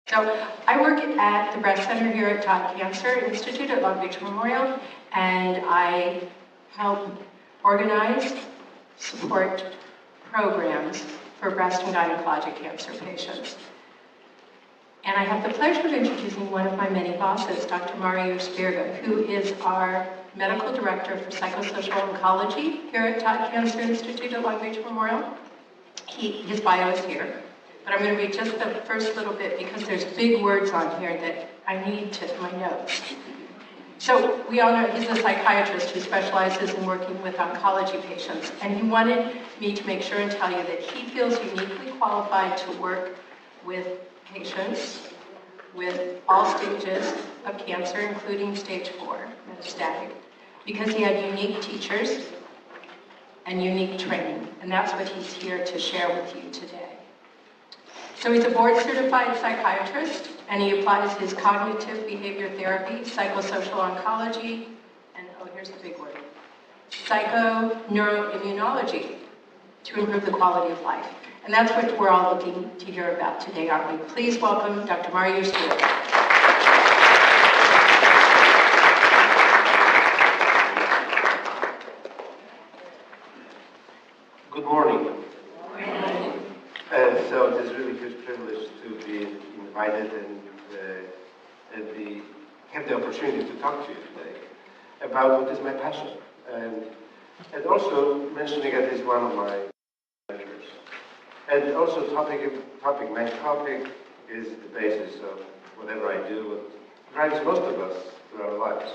So I work at the Breast Center here at Todd Cancer Institute at Long Beach Memorial, and I help organize, support programs for breast and gynecologic cancer patients. And I have the pleasure of introducing one of my many bosses, Dr. Mariusz Wirga, who is our Medical Director for Psychosocial Oncology here at Todd Cancer Institute at Long Beach Memorial. His bio is here, but I'm going to read just the first little bit because there's big words on here that I need to my notes. So we all know he's a psychiatrist who specializes in working with oncology patients, and he wanted me to make sure and tell you that he feels uniquely qualified to work with patients with all stages of cancer, including stage 4, metastatic, because he had unique teachers and unique training, and that's what he's here to share with you today. So he's a board-certified psychiatrist, and he applies his cognitive behavior therapy, psychosocial oncology, and oh, here's the big word, psychoneuroimmunology to improve the quality of life. And that's what we're all looking to hear about today, aren't we? Please welcome Dr. Mariusz Wirga. Good morning. So it is really a huge privilege to be invited and have the opportunity to talk to you today about what is my passion. And also mentioning it is one of my mentors. And also my topic is the basis of whatever I do, what drives most of us through our lives.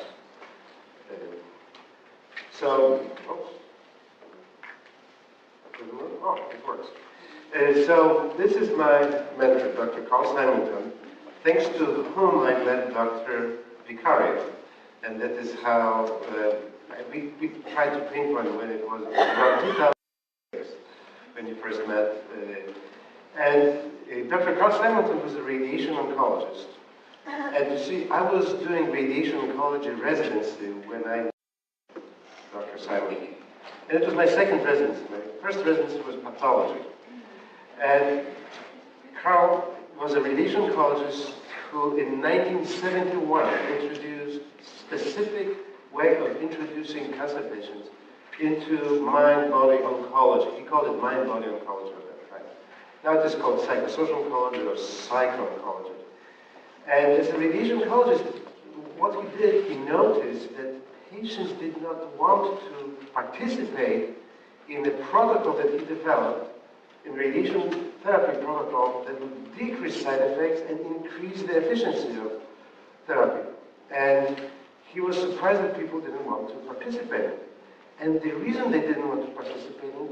It works. So this is my mentor, Dr. Carl Simonton, thanks to whom I met Dr. Vicari. And that is how we tried to pinpoint when it was around 2000 when you first met. Dr. Carl Simonton was a radiation oncologist. And you see, I was doing radiation oncology residency when I met Dr. Simonton. And it was my second residency. My first residency was pathology. And Carl was a radiation oncologist who in 1971 introduced a specific way of introducing cancer patients into mind-body oncology. He called it mind-body oncology at that time. Now it is called psychosocial oncology or psycho-oncology. And as a radiation oncologist, what he did, he noticed that patients did not want to participate in a protocol that he developed, in radiation therapy protocol that would decrease side effects and increase the efficiency of therapy. And he was surprised that people didn't want to participate. And the reason they didn't want to participate in,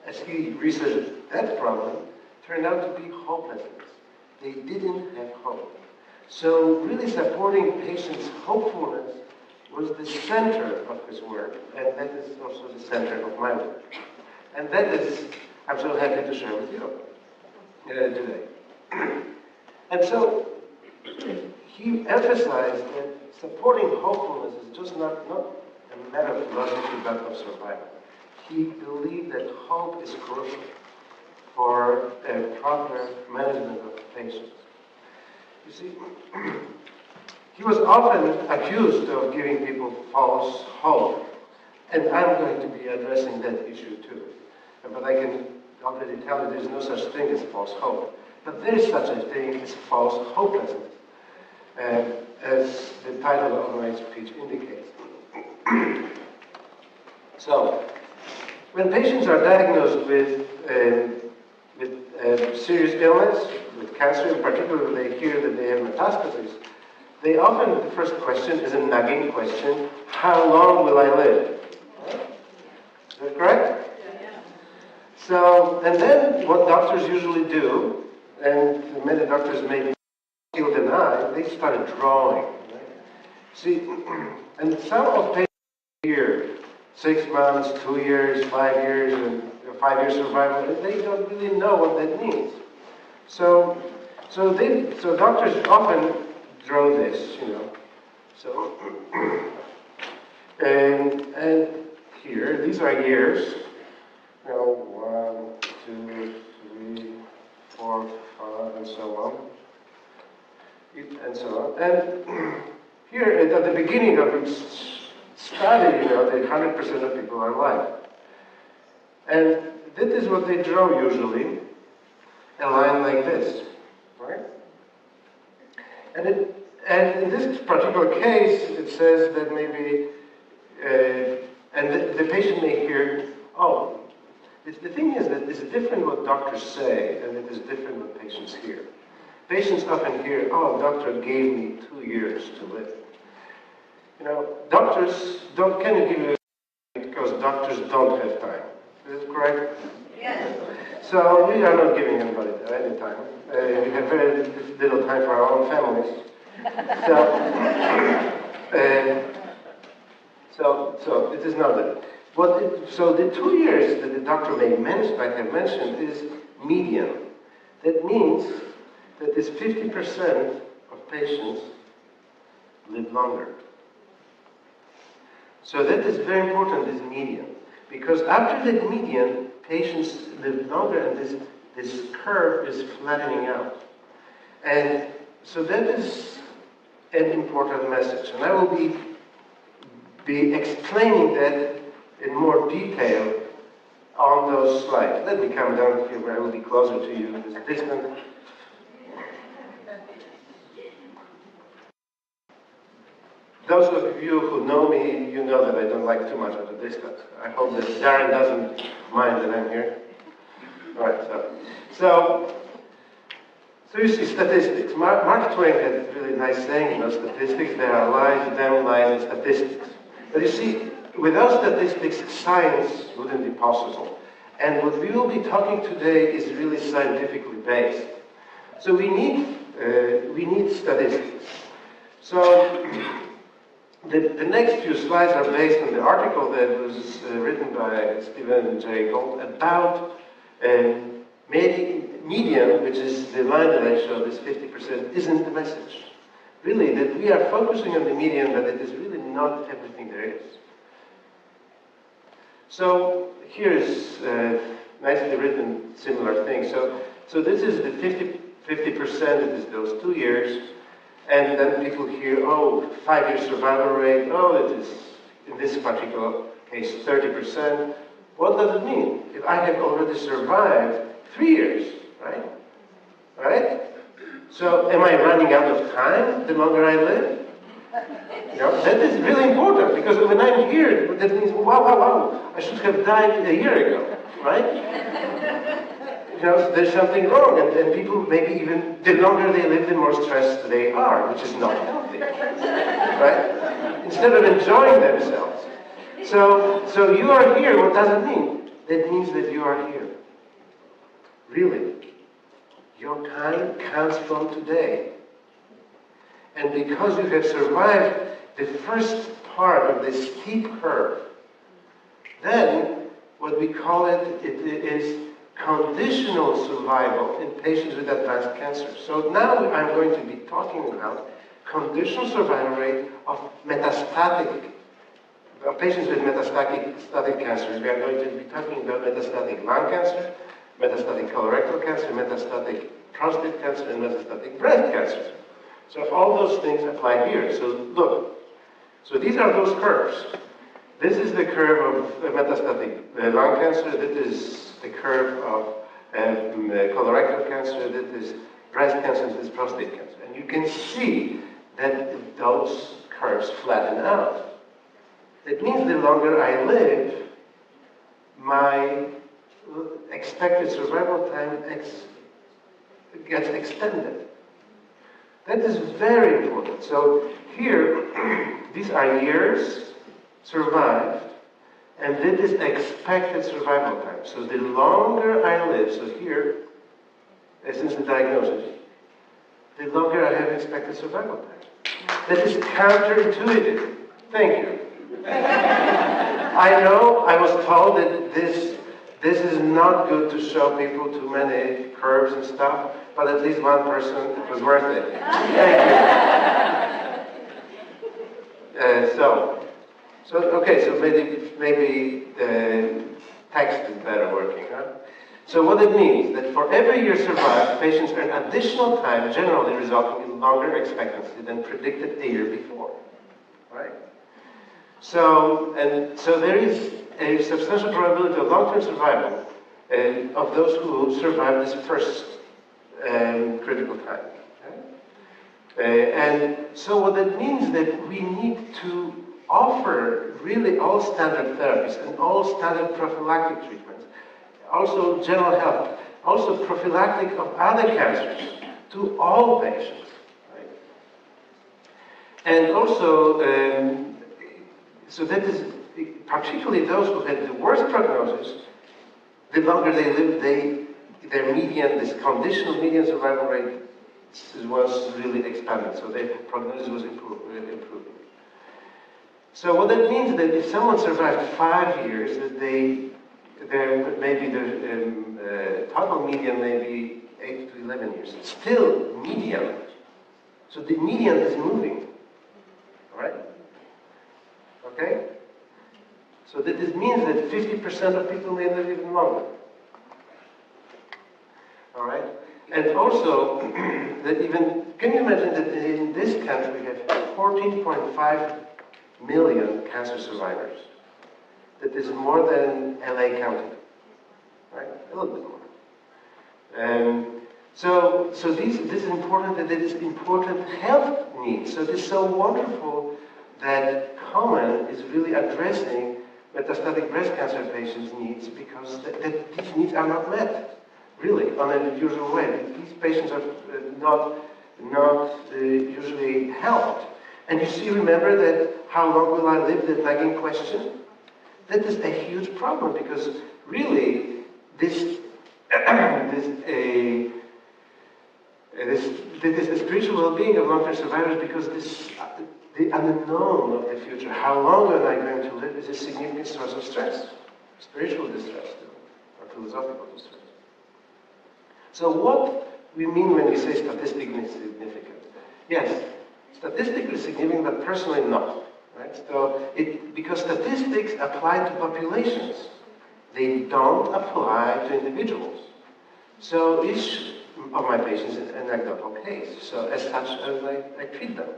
as he researched that problem, turned out to be hopelessness. They didn't have hope. So really supporting patients' hopefulness was the center of his work, and that is also the center of my work. And that is, I'm so happy to share with you today. And so, he emphasized that supporting hopefulness is just not a matter of philosophy, but of survival. He believed that hope is crucial for a proper management of patients. You see, he was often accused of giving people false hope, and I'm going to be addressing that issue too. But I can already tell you there's no such thing as false hope. But there is such a thing as false hopelessness, as the title of my speech indicates. So, when patients are diagnosed with serious illness, with cancer in particular, they hear that they have metastases, they often, the first question is a nagging question: how long will I live? Is that correct? So, and then what doctors usually do, and many doctors may still deny, they start drawing. Right? See, and some of patients here, 6 months, 2 years, 5 years, and 5 years survival, they don't really know what that means. So doctors often draw this, you know. So, and here, these are years. You know, 1, 2, 3, 4, 5, and so on. and so on. And here, at the beginning of each study, you know, 100% of people are alive. And that is what they draw usually, a line like this, right? And in this particular case, it says that maybe, and the patient may hear, oh, the thing is that it's different what doctors say, and it is different what patients hear. Patients often hear, oh, doctor gave me 2 years to live. You know, doctors can give you because doctors don't have time. Is it correct? Yes. So we are not giving anybody any time. We have very little time for our own families. So it is not that. So the 2 years that the doctor might have mentioned is median. That means that this 50% of patients live longer. So that is very important, this median. Because after the median, patients live longer and this curve is flattening out. And so that is an important message. And I will be explaining that in more detail on those slides. Let me come down here where I will be closer to you, this distance. Those of you who know me, you know that I don't like too much of the distance. I hope that Darren doesn't mind that I'm here. All right, so you see statistics. Mark Twain had a really nice saying, you know, statistics, they are lies, damn lies, and statistics. But you see, without statistics, science wouldn't be possible. And what we will be talking today is really scientifically based. So we need statistics. So the next few slides are based on the article that was written by Stephen J. Gold about median, which is the line that I showed, this 50%, isn't the message. Really, that we are focusing on the median, but it is really not everything there is. So here is nicely written similar thing. So this is the 50%, it is those 2 years. And then people hear, oh, 5-year survival rate, oh, it is, in this particular case, 30%. What does it mean? If I have already survived 3 years, right? Right? So am I running out of time the longer I live? You know, that is really important, because when I'm here, that means, wow, I should have died a year ago, right? You know, there's something wrong, and people maybe even, the longer they live, the more stressed they are, which is not healthy, right? Instead of enjoying themselves. So you are here, what does it mean? That means that you are here. Really. Your time counts from today. And because you have survived the first part of this steep curve, then what we call it is conditional survival in patients with advanced cancer. So now I'm going to be talking about conditional survival rate of patients with metastatic cancers. We are going to be talking about metastatic lung cancer, metastatic colorectal cancer, metastatic prostate cancer, and metastatic breast cancer. So all those things apply here. So look, so these are those curves. This is the curve of metastatic lung cancer. This is the curve of colorectal cancer. This is breast cancer. This is prostate cancer. And you can see that those curves flatten out. That means the longer I live, my expected survival time gets extended. That is very important. So here, these are years survived, and this is expected survival time. So the longer I live, so here, since the diagnosis, the longer I have expected survival time. That is counterintuitive. Thank you. I know I was told that this is not good to show people too many curves and stuff, but at least one person, it was worth it. Thank you. So maybe text is better working, huh? So what it means, that for every year survived, patients earn additional time, generally resulting in longer expectancy than predicted a year before, right? So there is a substantial probability of long-term survival of those who survive this first critical time. Okay? And so what that means that we need to offer really all standard therapies and all standard prophylactic treatments, also general health, also prophylactic of other cancers to all patients. Right? And also, so that is particularly those who had the worst prognosis, the longer they live, their median, this conditional median survival rate was really expanded, so their prognosis was improving. So what that means is that if someone survived 5 years, that maybe the total median may be 8 to 11 years. Still median. So the median is moving. All right? Okay? So that this means that 50% of people may live even longer. All right? And also, that even, can you imagine that in this country we have 14.5 million cancer survivors? That is more than LA County, right? A little bit more. So this is important, that it is important health needs. So it is so wonderful that Common is really addressing metastatic breast cancer patients' needs, because these needs are not met, really, on a usual way. These patients are not usually helped. And you see, remember that how long will I live, the nagging question? That is a huge problem, because really this spiritual well-being of long-term survivors, because the unknown of the future, how long am I going to live, is a significant source of stress, spiritual distress, or philosophical distress. So what we mean when we say statistically significant? Yes, statistically significant, but personally not. Right? So because statistics apply to populations, they don't apply to individuals. So each of my patients is an anecdotal case. So as such, I treat them.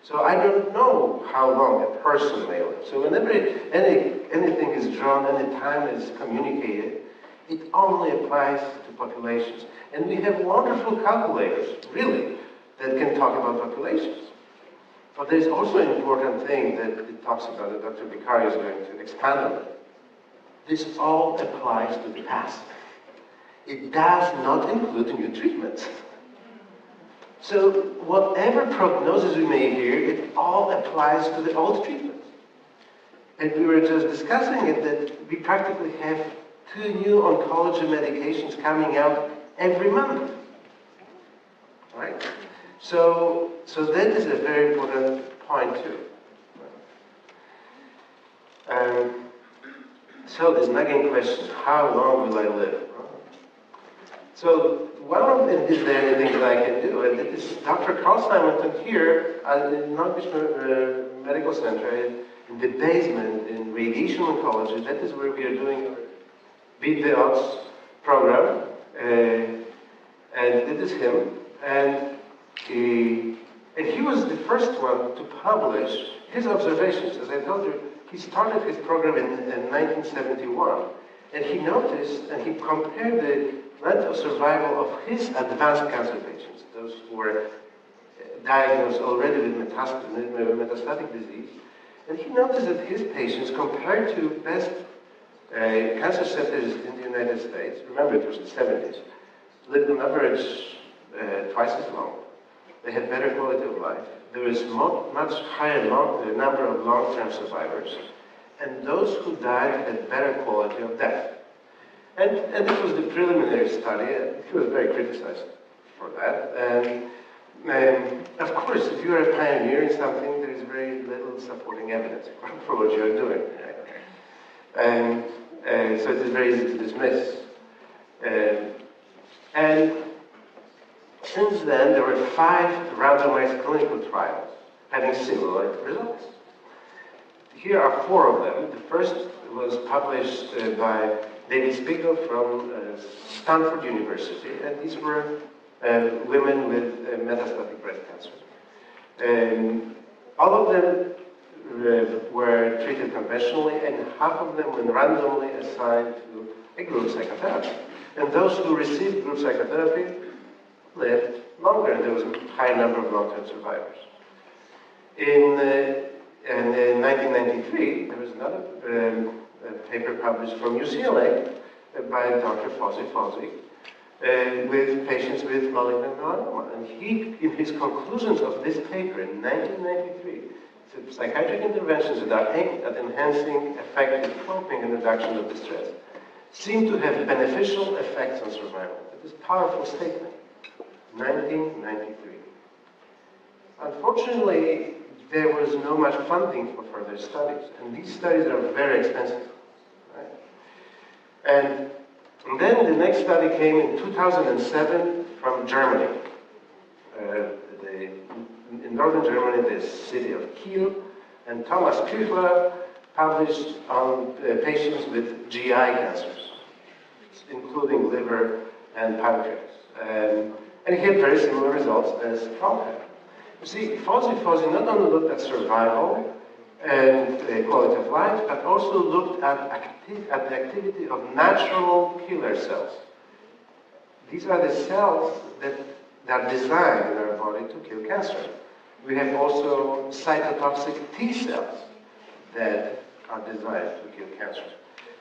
So I don't know how long a person may live. So whenever anything is drawn, any time is communicated, it only applies to populations. And we have wonderful calculators, really, that can talk about populations. But there's also an important thing that it talks about, that Dr. Vicari is going to expand on. This all applies to the past. It does not include new treatments. So whatever prognosis we may hear, it all applies to the old treatments. And we were just discussing it, that we practically have 2 new oncology medications coming out every month. Right? So that is a very important point too. So this nagging question, how long will I live? So one of them is there anything that I can do, and it is Dr. Carl Simonton here at the Norwich Medical Center in the basement in radiation oncology. That is where we are doing our Beat the Odds program, and this is him. And he was the first one to publish his observations. As I told you, he started his program in 1971, and he noticed and he compared the length of survival of his advanced cancer patients, those who were diagnosed already with metastatic disease, and he noticed that his patients, compared to best cancer centers in the United States, remember it was the 70s, lived on average twice as long. They had better quality of life. There was much higher number of long-term survivors, and those who died had better quality of death. And this was the preliminary study, and he was very criticized for that. And of course, if you are a pioneer in something, there is very little supporting evidence for what you are doing. And so it is very easy to dismiss. And since then, there were 5 randomized clinical trials having similar results. Here are 4 of them. The first was published by David Spiegel from Stanford University, and these were women with metastatic breast cancer. All of them were treated conventionally, and half of them were randomly assigned to a group psychotherapy. And those who received group psychotherapy lived longer, and there was a high number of long-term survivors. In 1993, there was another paper published from UCLA by Dr. Fawzi, with patients with malignant melanoma. And he, in his conclusions of this paper in 1993, said psychiatric interventions that are aimed at enhancing effective coping and reduction of distress seem to have beneficial effects on survival. That is a powerful statement. 1993. Unfortunately, there was no much funding for further studies, and these studies are very expensive. Right? And then the next study came in 2007 from Germany. In northern Germany, the city of Kiel, and Thomas Küchler published on patients with GI cancers, including liver and pancreas. And he had very similar results as Trump had. You see, Fawzi not only looked at survival and quality of life, but also looked at the activity of natural killer cells. These are the cells that are designed in our body to kill cancer. We have also cytotoxic T cells that are designed to kill cancer.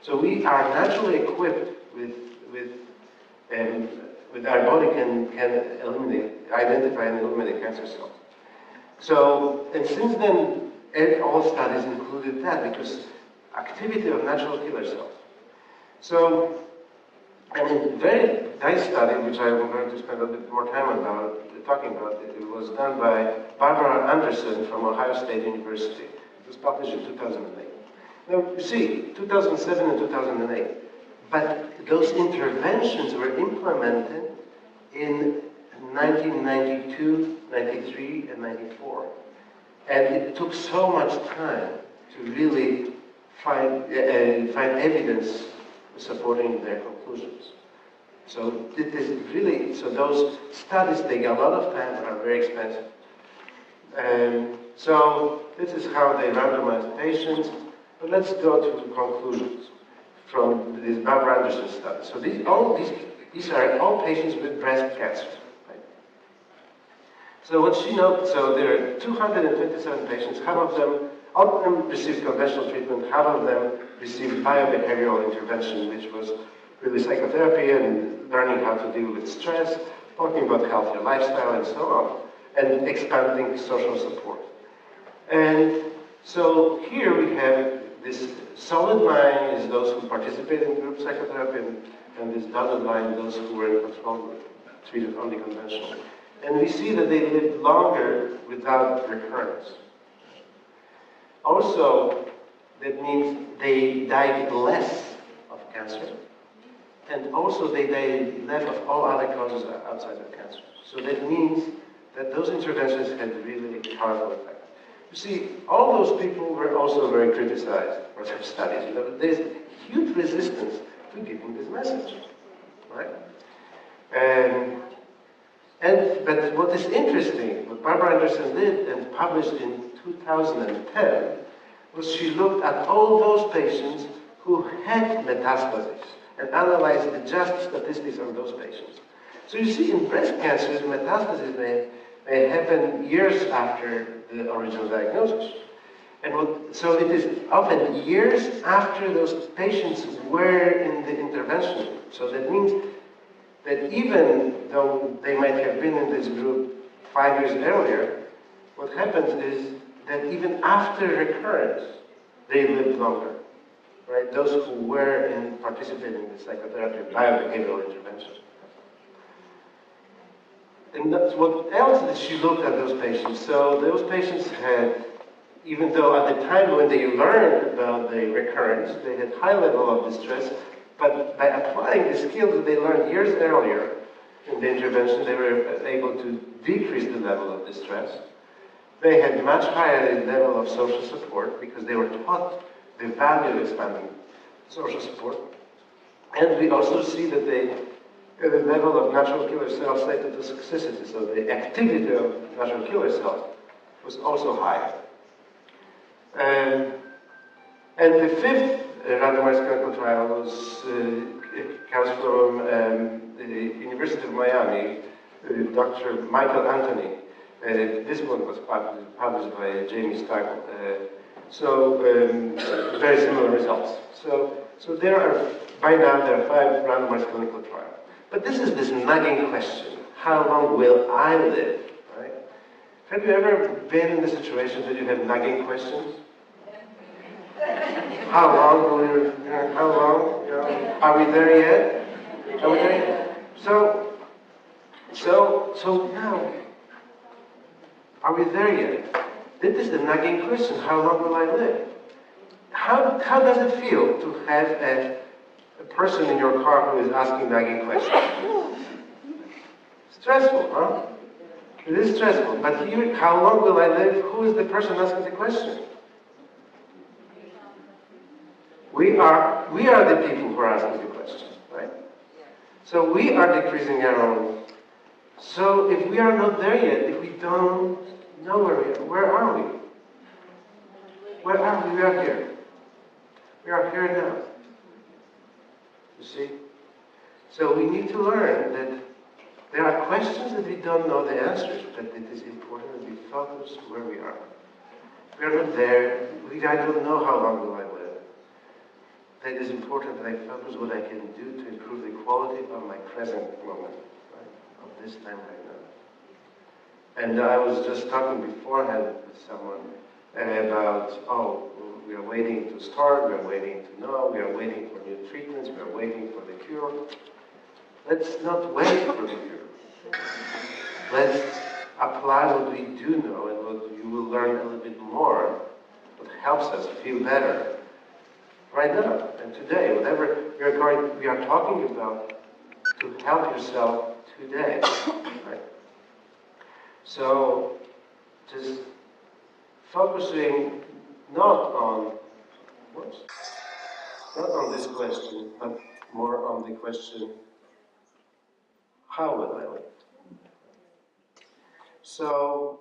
So we are naturally equipped with our body can identify and eliminate cancer cells. So, and since then, all studies included that because activity of natural killer cells. So, and a very nice study, which I'm going to spend a bit more time talking about, it was done by Barbara Anderson from Ohio State University. It was published in 2008. Now, you see, 2007 and 2008, but those interventions were implemented in 1992, 93, and 94. And it took so much time to really find evidence supporting their conclusions. So it is really, so those studies take a lot of time and are very expensive. So this is how they randomized patients. But let's go to the conclusions from this Barbara Anderson study. So these are all patients with breast cancer. Right? So what she noted, so there are 227 patients, all of them received conventional treatment, half of them received biobehavioral intervention, which was really psychotherapy and learning how to deal with stress, talking about healthier lifestyle and so on, and expanding social support. And so here we have this solid line is those who participate in group psychotherapy, and this dotted line, those who were in control group, treated only conventionally. And we see that they lived longer without recurrence. Also, that means they died less of cancer, and also they died less of all other causes outside of cancer. So that means that those interventions had really powerful effect. You see, all those people were also very criticized for such studies. You know, there's huge resistance to giving this message, right? But what is interesting, what Barbara Anderson did and published in 2010, was she looked at all those patients who had metastases and analyzed the just statistics on those patients. So you see, in breast cancers, metastases may happen years after the original diagnosis. And so it is often years after those patients were in the intervention. So that means that even though they might have been in this group 5 years earlier, what happens is that even after recurrence, they lived longer. Right? Those who were participating in psychotherapy, biobehavioral interventions. And that's what else did she look at those patients? So those patients had, even though at the time when they learned about the recurrence, they had high level of distress, but by applying the skills that they learned years earlier in the intervention, they were able to decrease the level of distress. They had much higher level of social support because they were taught the value of expanding social support. And we also see that the level of natural killer cells cytotoxicity, so the activity of natural killer cells, was also higher. And the fifth randomized clinical trial comes from the University of Miami, Dr. Michael Anthony. This one was published by Jamie Stark. Very similar results. So by now there are 5 randomized clinical trials. But this nagging question: how long will I live? Right? Have you ever been in a situation that you have nagging questions? How long will you? How long? Are we there yet? Are we there yet? So now, are we there yet? This is the nagging question: how long will I live? How does it feel to have a person in your car who is asking nagging questions? Stressful, huh? It is stressful. But here, how long will I live? Who is the person asking the question? We are the people who are asking the question, right? So we are decreasing our own. So if we are not there yet, if we don't know where are we? Where are we? We are here. We are here now. You see? So we need to learn that there are questions that we don't know the answers, but it is important that we focus where we are. We are not there. I don't know how long will I live. It is important that I focus what I can do to improve the quality of my present moment, right? Of this time right now. And I was just talking beforehand with someone about, we are waiting to start, we are waiting to know, we are waiting for new treatments, we are waiting for the cure. Let's not wait for the cure. Let's apply what we do know and what you will learn a little bit more, what helps us feel better right now and today, whatever we are talking about, to help yourself today, right? So, just focusing not on this question, but more on the question, how will I live? So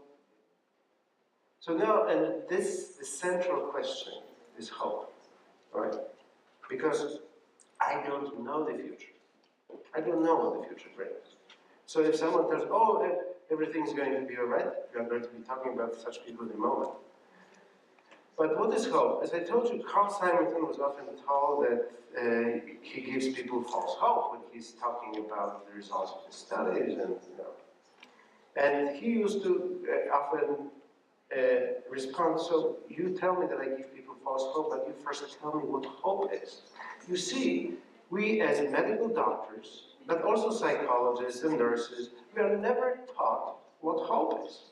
now, and the central question is hope, right? Because I don't know the future. I don't know what the future brings. So if someone tells, everything's going to be all right, we are going to be talking about such people in a moment. But what is hope? As I told you, Carl Simonton was often told that he gives people false hope when he's talking about the results of his studies, and he used to often respond, so you tell me that I give people false hope, but you first tell me what hope is. You see, we as medical doctors, but also psychologists and nurses, we are never taught what hope is.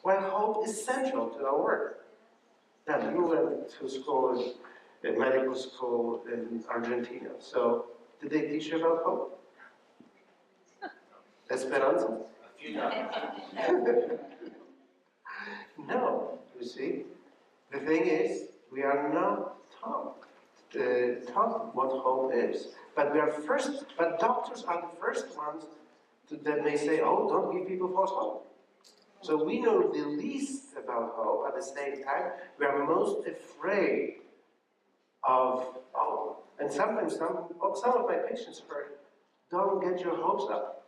Well, hope is central to our work. Now, you went to school, medical school in Argentina, so did they teach you about hope? Esperanza? A few times. No, you see. The thing is, we are not taught what hope is. But doctors are the first ones that may say, don't give people false hope. So we know the least about hope. At the same time, we are most afraid of hope. And sometimes some of my patients heard, don't get your hopes up.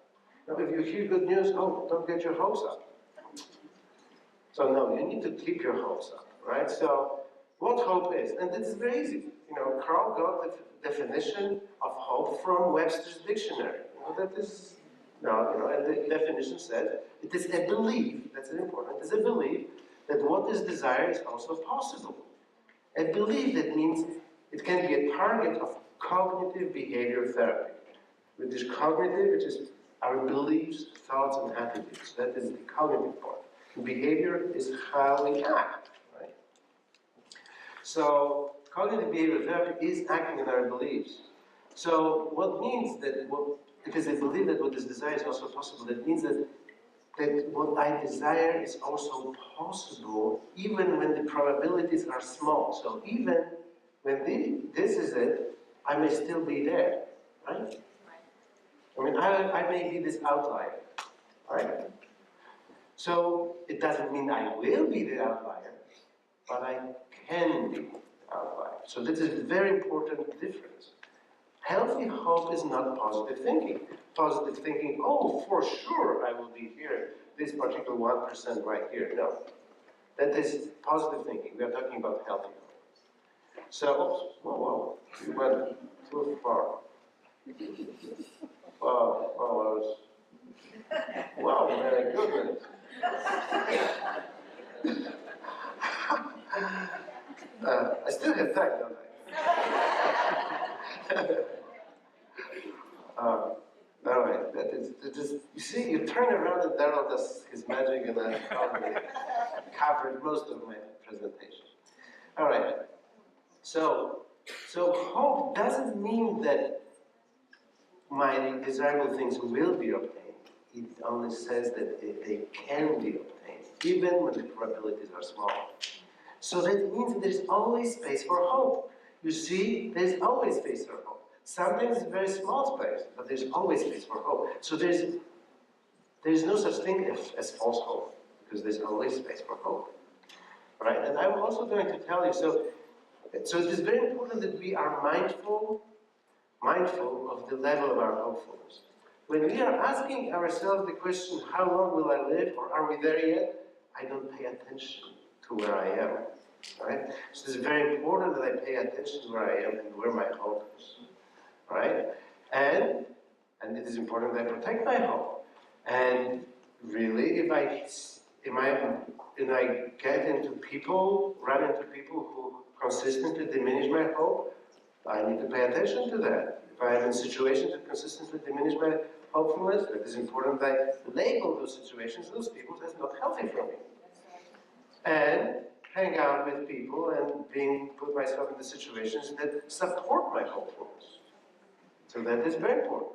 Now, if you hear good news, don't get your hopes up. So no, you need to keep your hopes up, right? So what hope is, and it's very easy. Carl got the definition of hope from Webster's dictionary. That is, and the definition says it is a belief. That's important. It is a belief that what is desired is also possible. A belief that means it can be a target of cognitive behavior therapy. Which is cognitive, which is our beliefs, thoughts, and attitudes. That is the cognitive part. Behavior is how we act, right? So cognitive behavioral therapy is acting in our beliefs. So what means that because I believe that what is desired is also possible, that means that what I desire is also possible even when the probabilities are small. So even when this is it, I may still be there, right? I mean, I may be this outlier, right? So it doesn't mean I will be the outlier, but I can be the outlier. So this is a very important difference. Healthy hope is not positive thinking. Positive thinking, oh, for sure I will be here, this particular 1% right here. No, that is positive thinking. We are talking about healthy hope. So, whoa, you went too far. Wow, very good. I still have time, don't I? All right, that is, you see, you turn around and Daryl does his magic and I probably covered most of my presentation. All right, so hope doesn't mean that my desirable things will be obtained. It only says that they can be obtained, even when the probabilities are small. So that means that there's always space for hope. You see, there's always space for hope. Sometimes it's a very small space, but there's always space for hope. So there's no such thing as false hope, because there's always space for hope. Right? And I'm also going to tell you, so it is very important that we are mindful of the level of our hopefulness. When we are asking ourselves the question, how long will I live, or are we there yet? I don't pay attention to where I am. Right? So it's very important that I pay attention to where I am and where my hope is. Right? And it is important that I protect my hope. And really, if I get into people, run into people who consistently diminish my hope, I need to pay attention to that. If I am in situations that consistently diminish my hopefulness, it is important that I label those situations, those people, as not healthy for me. And hang out with people and put myself in the situations that support my hopefulness. So that is very important.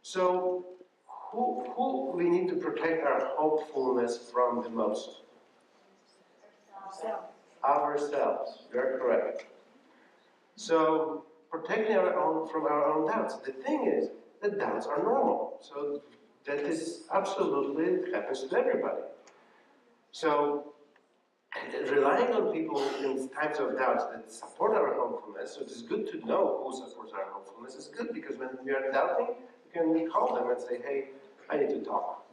So who we need to protect our hopefulness from the most? Ourselves. Very correct. So protecting from our own doubts. The thing is that doubts are normal. So that is absolutely, it happens to everybody. So relying on people in times of doubts that support our hopefulness, so it is good to know who supports our hopefulness. It's good because when we are doubting, we can call them and say, hey, I need to talk.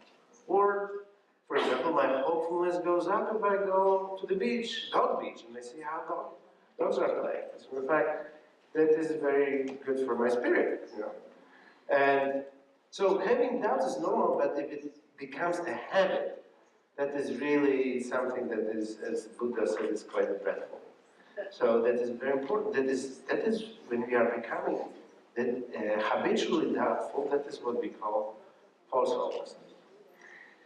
Or, for example, my hopefulness goes up if I go to the beach, dog beach, and I see how dogs are playing. As a matter of fact, that is very good for my spirit, you know. And so having doubts is normal, but if it becomes a habit, that is really something that is, as Buddha said, is quite dreadful. So that is very important. That is when we are becoming habitually doubtful, that is what we call false hopelessness.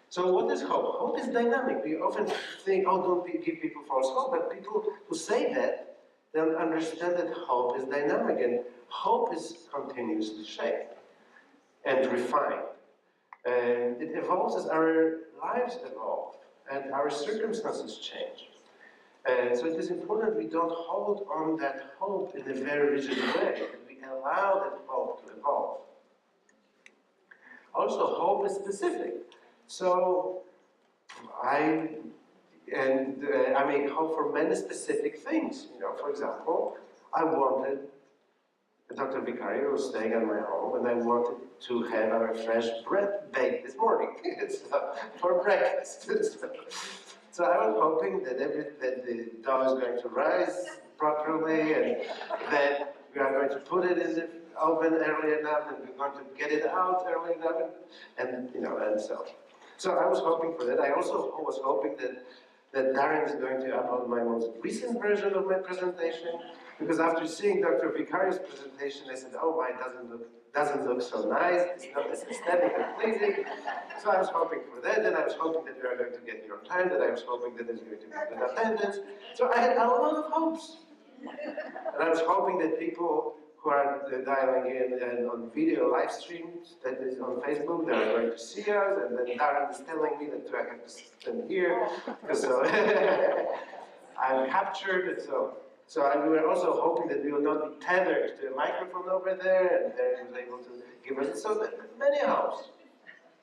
So what is hope? Hope is dynamic. We often think, oh, don't give people false hope, but people who say that don't understand that hope is dynamic, and hope is continuously shaped and refined. And it evolves as our lives evolve and our circumstances change. And so it is important we don't hold on that hope in a very rigid way, that we allow that hope to evolve. Also, hope is specific. So I may hope for many specific things. You know, for example, I wanted Dr. Vicari was staying at my home, and I wanted to have our fresh bread baked this morning for breakfast. So I was hoping that the dough is going to rise properly, and that we are going to put it in the oven early enough, and we're going to get it out early enough, and so. So I was hoping for that. I also was hoping that Darren is going to upload my most recent version of my presentation, because after seeing Dr. Vicari's presentation, I said, oh my, it doesn't look so nice, it's not as aesthetic and pleasing. So I was hoping for that, and I was hoping that we are going to get here on time, that I was hoping that there's going to be good attendance. So I had a lot of hopes. And I was hoping that people who are dialing in and on video live streams that is on Facebook, they are going to see us, and then Darren is telling me that I have to stand here, because so I'm captured, and so So we were also hoping that we would not be tethered to a microphone over there, and there he was able to give us. So many hopes,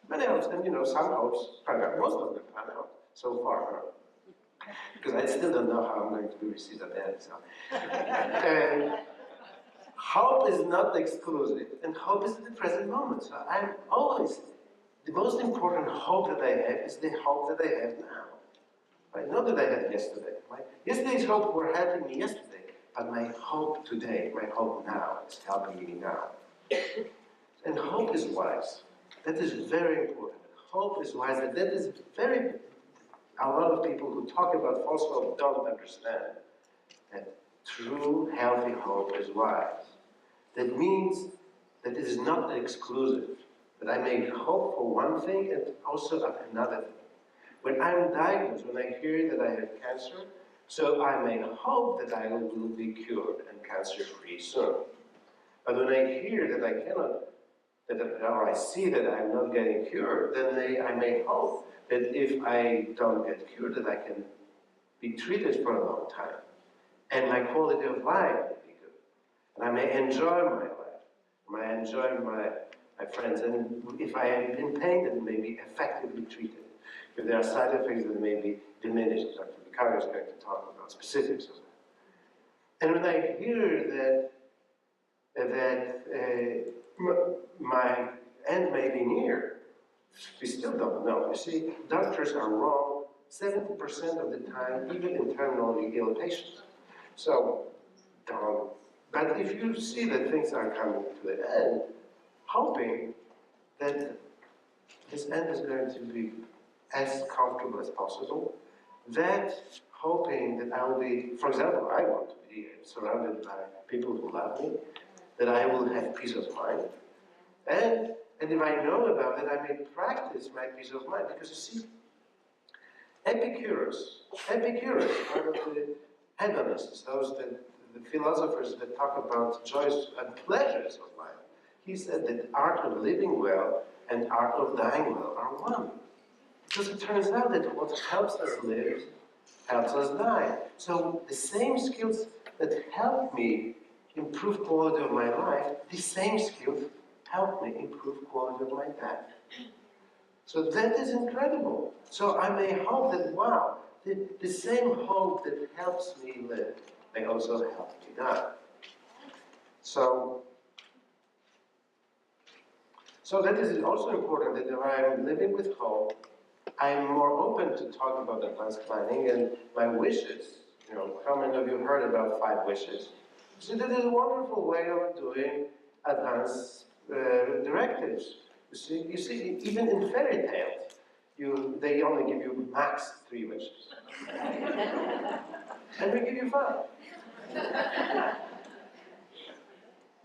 and some hopes pan out. Most of them pan out so far, because I still don't know how I'm going to be received at the end. So, and hope is not exclusive, and hope is in the present moment. So I'm always the most important hope that I have is the hope that I have now. Right? Not that I had yesterday. Yesterday's hope were helping me yesterday, but my hope today, my hope now, is helping me now. And hope is wise. That is very important. Hope is wise, and that is a lot of people who talk about false hope don't understand that true, healthy hope is wise. That means that it is not exclusive, that I may hope for one thing and also another thing. When I'm diagnosed, when I hear that I have cancer, so I may hope that I will be cured and cancer-free soon. But when I hear that I cannot, or I see that I'm not getting cured, then I may hope that if I don't get cured, that I can be treated for a long time. And my quality of life will be good. And I may enjoy my life. I may enjoy my friends. And if I am in pain, then may be effectively treated. If there are side effects that may be diminished, Dr. Vicario is going to talk about specifics of that. And when I hear that my end may be near, we still don't know. You see, doctors are wrong 70% of the time, even in terminally ill patients. So, but if you see that things are coming to the end, hoping that this end is going to be as comfortable as possible, that hoping that I will be, for example, I want to be surrounded by people who love me, that I will have peace of mind, and if I know about it, I may practice my peace of mind, because you see, Epicurus, one of the hedonists, the philosophers that talk about joys and pleasures of life, he said that art of living well and art of dying well are one. Because it turns out that what helps us live helps us die. So the same skills that help me improve quality of my life, the same skills help me improve quality of my death. So that is incredible. So I may hope that, wow, the same hope that helps me live may also help me die. So that is also important, that if I'm living with hope, I'm more open to talk about advanced planning and my wishes. How many of you heard about 5 wishes? So that is a wonderful way of doing advanced directives. You see, even in fairy tales, they only give you max 3 wishes. And we give you 5.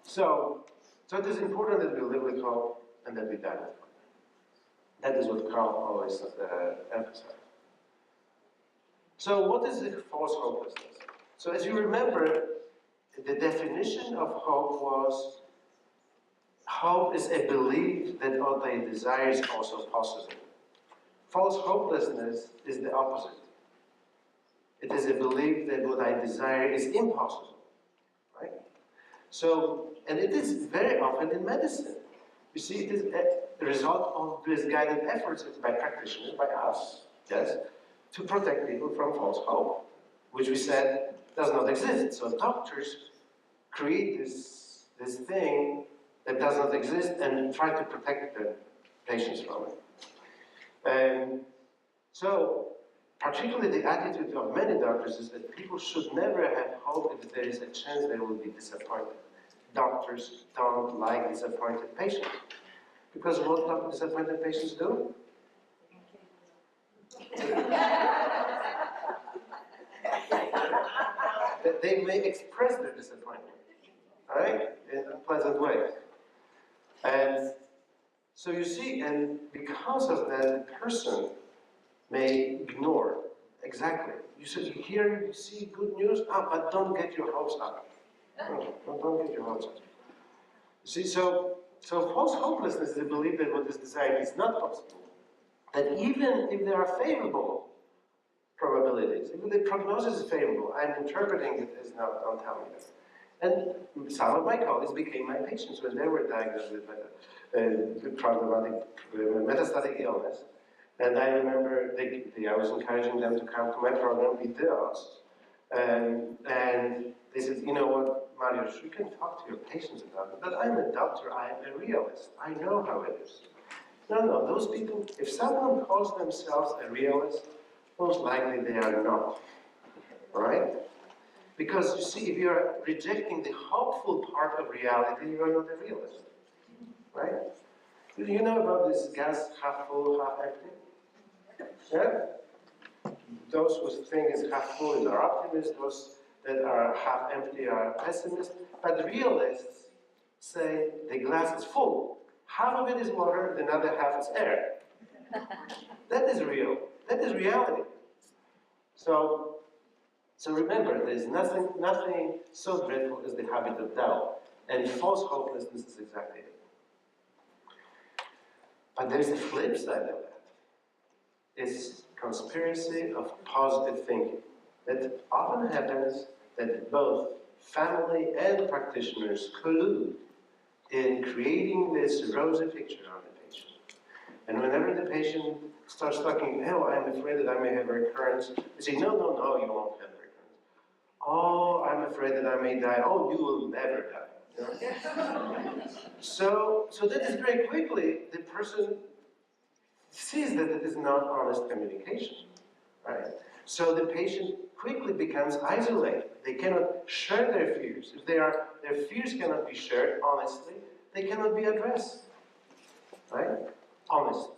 So it is important that we live with hope and that we die with hope. That is what Carl always emphasized. So what is the false hopelessness? So as you remember, the definition of hope was, hope is a belief that what I desire is also possible. False hopelessness is the opposite. It is a belief that what I desire is impossible, right? So, and it is very often in medicine. You see, it is the result of misguided efforts by practitioners, by us, yes, to protect people from false hope, which we said does not exist. So doctors create this thing that does not exist and try to protect the patients from it. And so, particularly the attitude of many doctors is that people should never have hope if there is a chance they will be disappointed. Doctors don't like disappointed patients. Because what do disappointed patients do? They may express their disappointment, right? In unpleasant ways. And so you see, and because of that, the person may ignore. Exactly. You see good news, but don't get your hopes up. No, don't get your hopes up. You see, so false hopelessness is the belief that what is desired is not possible. That even if there are favorable probabilities. If the prognosis is favorable, I'm interpreting it as now, don't tell me that. And some of my colleagues became my patients when they were diagnosed with problematic metastatic illness. And I remember I was encouraging them to come to my program with the odds. And they said, you know what, Mariusz, you can talk to your patients about it, but I'm a doctor, I'm a realist. I know how it is. No, those people, if someone calls themselves a realist, most likely they are not, right? Because you see, if you're rejecting the hopeful part of reality, you are not a realist, right? Do you know about this glass half full, half empty? Yeah? Those who think it's half full are optimists, those that are half empty are pessimists. But realists say the glass is full. Half of it is water, the other half is air. That is real. That is reality. So remember, there is nothing so dreadful as the habit of doubt. And false hopelessness is exactly it. But there is a flip side of that. It's conspiracy of positive thinking. That often happens that both family and practitioners collude in creating this rosy picture of the patient. And whenever the patient starts talking, oh, I'm afraid that I may have a recurrence, they say, no, you won't have a recurrence. Oh, I'm afraid that I may die. Oh, you will never die. You know? So that is very quickly, the person sees that it is not honest communication, right? So the patient quickly becomes isolated. They cannot share their fears. If their fears cannot be shared honestly, they cannot be addressed, right? Honestly.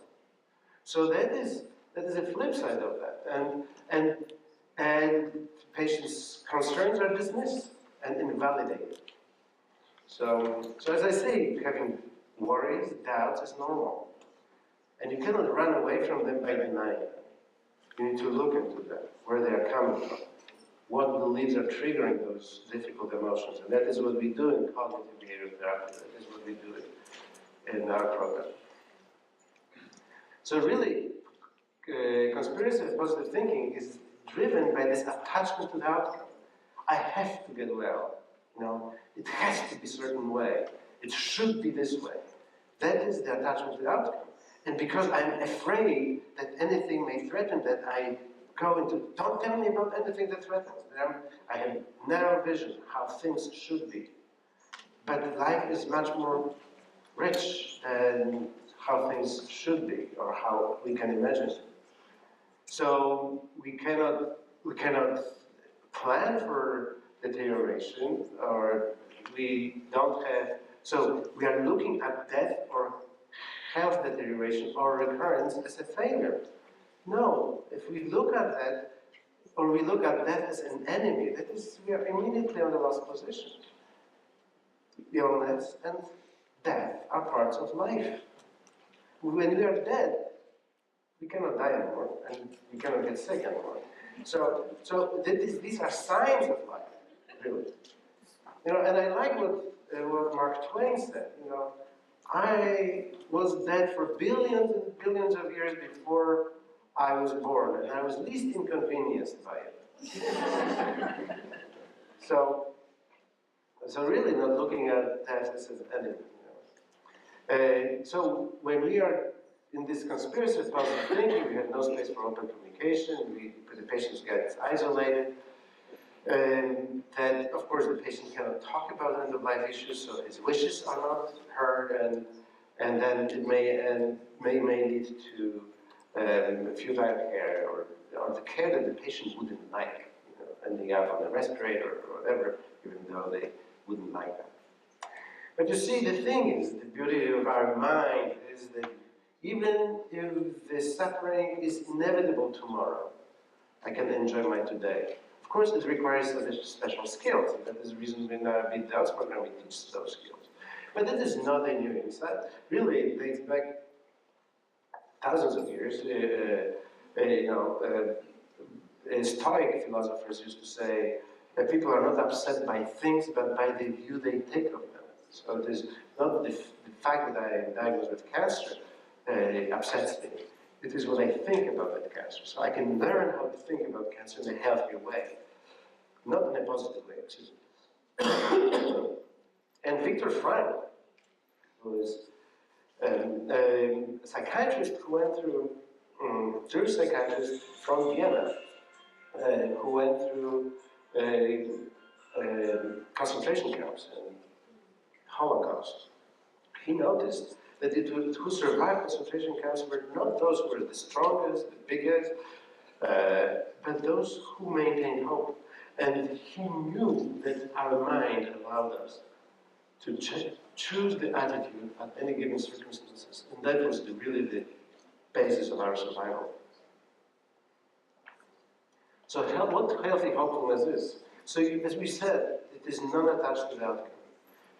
So that is a flip side of that, and patients' concerns are dismissed and invalidated. So as I say, having worries, doubts is normal. And you cannot run away from them by denying them. You need to look into them, where they are coming from, what beliefs are triggering those difficult emotions. And that is what we do in cognitive behavioral therapy. That is what we do in our program. So really, conspiracy of positive thinking is driven by this attachment to the outcome. I have to get well. You know, it has to be a certain way. It should be this way. That is the attachment to the outcome. And because I'm afraid that anything may threaten that, I go into, don't tell me about anything that threatens. I have narrow vision how things should be. But life is much more rich than how things should be or how we can imagine it. So we cannot plan for deterioration, or we don't have, so we are looking at death or health deterioration or recurrence as a failure. No, if we look at that, or we look at death as an enemy, that is, we are immediately on the lost position. Illness and death are parts of life. When we are dead, we cannot die anymore, and we cannot get sick anymore. So these are signs of life, really. You know, and I like what Mark Twain said. You know, I was dead for billions and billions of years before I was born, and I was least inconvenienced by it. So really not looking at death as an enemy. You know. So when we are in this conspiracy of positive thinking, we have no space for open communication, the patients get isolated, that of course the patient cannot talk about end-of-life issues, so his wishes are not heard, and then it may lead to futile care or the care that the patient wouldn't like, you know, ending up on a respirator or whatever, even though they wouldn't like that. But you see, the thing is, the beauty of our mind is that even if the suffering is inevitable tomorrow, I can enjoy my today. Of course, it requires special skills, and that is the reason in our Big Doubts program we teach those skills. But that is not a new insight. Really, it dates back thousands of years. Stoic philosophers used to say that people are not upset by things, but by the view they take of them. So it is not the fact that I am diagnosed with cancer upsets me. It is what I think about that cancer. So I can learn how to think about cancer in a healthier way, not in a positive way. And Viktor Frankl, who is a psychiatrist who went through, Jewish psychiatrist from Vienna, who went through concentration camps and Holocaust. He noticed that who survived concentration camps were not those who were the strongest, the biggest, but those who maintained hope. And he knew that our mind allowed us to choose the attitude at any given circumstances. And that was really the basis of our survival. So what healthy hopefulness is? So as we said, it is non-attached to the outcome.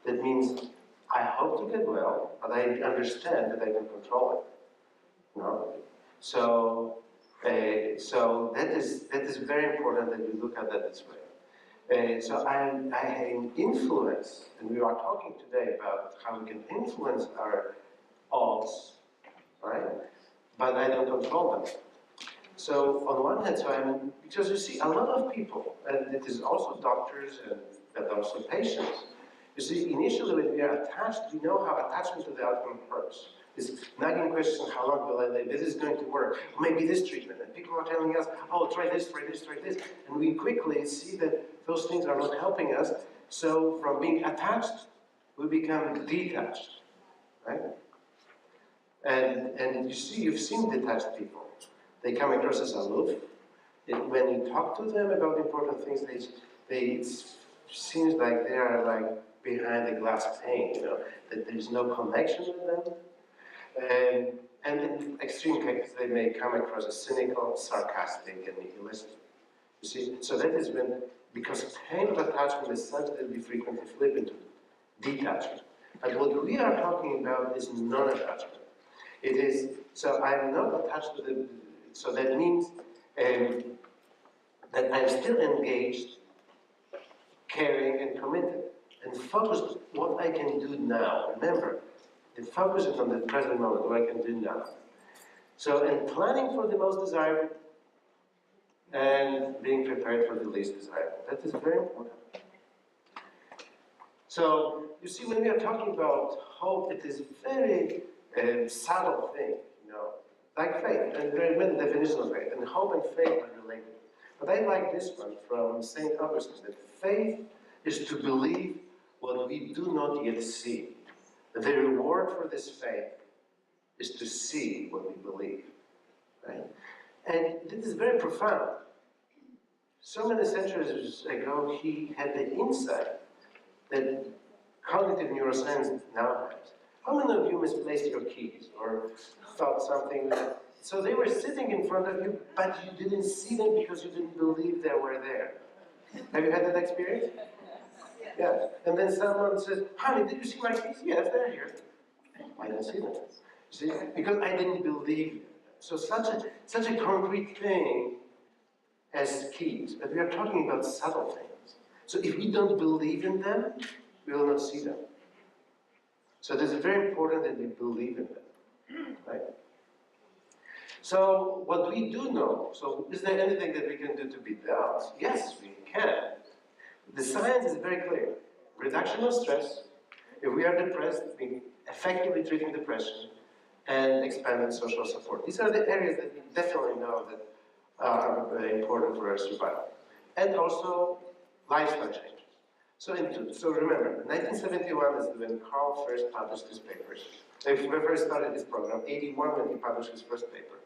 That means I hope to get well, but I understand that I can control it. No? So that is very important that we look at that this way. So I have influence, and we are talking today about how we can influence our odds, right? But I don't control them. So on one hand, because you see, a lot of people, and it is also doctors and also patients, you see, initially when we are attached, we know how attachment to the outcome hurts. This nagging question, how long will I live? This is going to work. Maybe this treatment. And people are telling us, oh, try this, try this, try this. And we quickly see that those things are not helping us. So from being attached, we become detached, right? And you see, you've seen detached people. They come across as aloof. When you talk to them about important things, it seems like they are like behind a glass pane, that there is no connection with them. And in extreme cases, they may come across as cynical, sarcastic, and nihilistic. You see, so that is because pain of attachment is such that we frequently flip into detachment. But what we are talking about is non-attachment. It is, so I'm not attached to the, so that means that I'm still engaged, caring, and committed, and focused on what I can do now. Remember, the focus is on the present moment, what I can do now. So, and planning for the most desirable and being prepared for the least desirable. That is very important. So, you see, when we are talking about hope, it is a very subtle thing, like faith, and very many definitions of faith, and hope and faith are related. But I like this one from St. Augustine, that faith is to believe what we do not yet see. The reward for this faith is to see what we believe, right? And this is very profound. So many centuries ago, he had the insight that cognitive neuroscience now has. How many of you misplaced your keys or thought something? So they were sitting in front of you, but you didn't see them because you didn't believe they were there. Have you had that experience? Yeah. And then someone says, honey, did you see my keys? Yes, they're here. I didn't see them. See? Because I didn't believe them. So such a concrete thing as keys. But we are talking about subtle things. So if we don't believe in them, we will not see them. So it is very important that we believe in them. Right? So what we do know, so is there anything that we can do to beat the odds? Yes, we can. The science is very clear. Reduction of stress. If we are depressed, we effectively treating depression and expanding social support. These are the areas that we definitely know that are very important for our survival. And also lifestyle changes. So remember, 1971 is when Carl first published his papers. They first started this program, 81 when he published his first paper.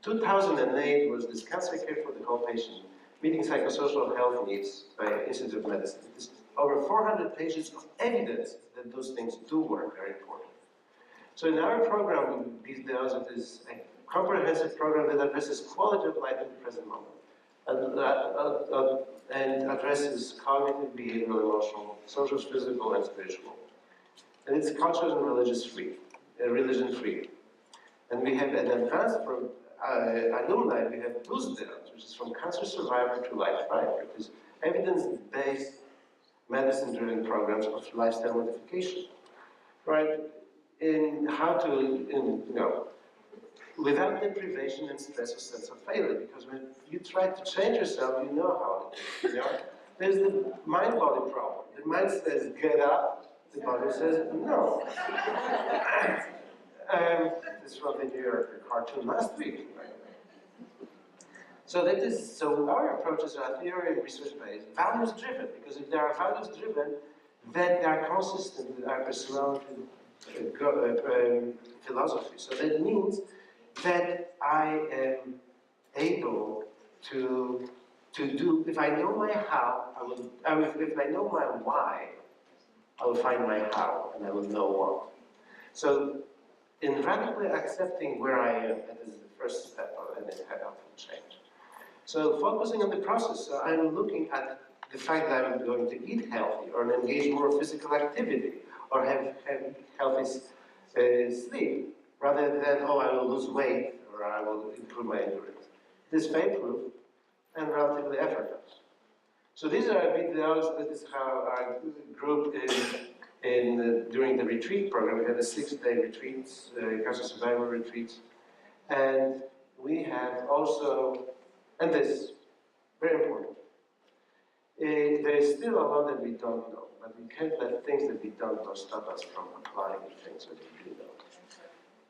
2008 was this cancer care for the whole patient, meeting psychosocial health needs by Institute of Medicine. It is over 400 pages of evidence that those things do work, very important. So in our program, these days, it is a comprehensive program that addresses quality of life in the present moment. And addresses cognitive, behavioral, emotional, social, physical, and spiritual. And it's cultural and religion-free. And we have an advanced alumni, we have BOOST, which is from cancer survivor to life thriver. It is evidence-based medicine-driven programs of lifestyle modification. Right? In how to, without deprivation and stress or sense of failure. Because when you try to change yourself, you know how it is. You know? There's the mind-body problem. The mind says, get up. The body says, no. This is from the New Yorker cartoon last week. Right? So our approaches are theory research-based, values-driven, because if they are values-driven, then they are consistent with our personality philosophy. So that means that I am able to do, if I know my how, if I know my why, I will find my how, and I will know what. So in radically accepting where I am, that is the first step of any helpful change. So focusing on the process, so I'm looking at the fact that I'm going to eat healthy, or engage more physical activity, or have healthy sleep, rather than, oh, I will lose weight, or I will improve my endurance. This is fail-proof and relatively effortless. So these are a bit that is how our group during the retreat program. We had a 6-day retreats, cancer survival retreats, and we have also, and this, very important, there is still a lot that we don't know, but we can't let things that we don't know stop us from applying the things that we do know.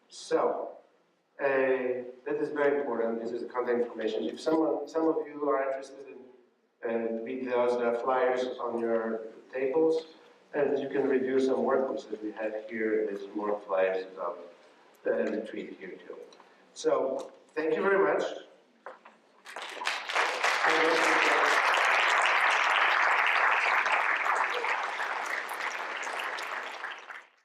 So, that is very important. This is contact information. If some of you are interested in read those, there are flyers on your tables, and you can review some workbooks that we have here. There's more flyers about the retreat here too. So, thank you very much.